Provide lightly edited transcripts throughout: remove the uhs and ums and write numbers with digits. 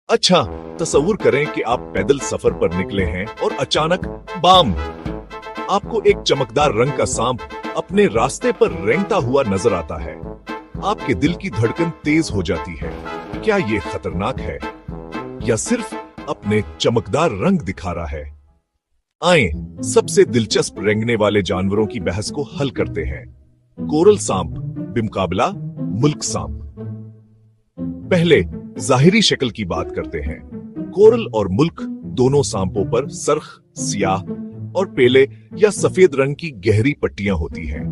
अच्छा, तसव्वुर करें कि आप पैदल सफर पर निकले हैं और अचानक बाम, आपको एक चमकदार रंग का सांप अपने रास्ते पर रेंगता हुआ नजर आता है। आपके दिल की धड़कन तेज हो जाती है। क्या ये खतरनाक है या सिर्फ अपने चमकदार रंग दिखा रहा है? आएं, सबसे दिलचस्प रेंगने वाले जानवरों की बहस को हल करते हैं। कोरल सांप बिमुकाबला मुल्क सांप। पहले जाहिरी शक्ल की बात करते हैं। कोरल और मुल्क दोनों सांपों पर सरख, सियाह और पेले या सफेद रंग की गहरी पट्टियां होती हैं।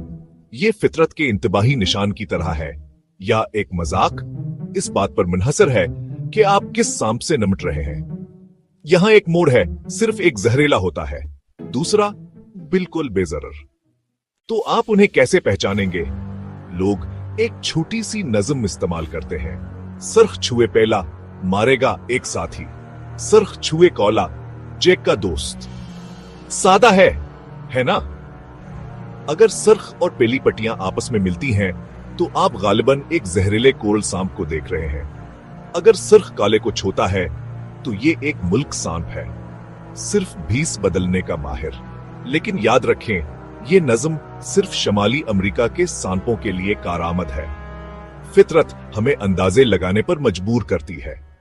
ये फितरत के इंतबाही निशान की तरह है या एक मजाक, इस बात पर मुनहसर है कि आप किस सांप से निपट रहे हैं। यहां एक मोड़ है, सिर्फ एक जहरीला होता है, दूसरा बिल्कुल बेजरर। तो आप उन्हें कैसे पहचानेंगे? लोग एक छोटी सी नज़म इस्तेमाल करते हैं। सरख छुए पेला, मारेगा एक साथी। सरख छुए कौला, जैक का दोस्त। सादा है ना? अगर सरख और पेली पट्टियां आपस में मिलती हैं, तो आप गालिबन एक जहरीले कोरल सांप को देख रहे हैं। अगर सरख काले को छूता है, तो ये एक मुल्क सांप है, सिर्फ भीस बदलने का माहिर। लेकिन याद रखें, ये नज़म सिर्फ शमाली अमेरिका के सांपों के लिए कारआमद है। फितरत हमें अंदाजे लगाने पर मजबूर करती है।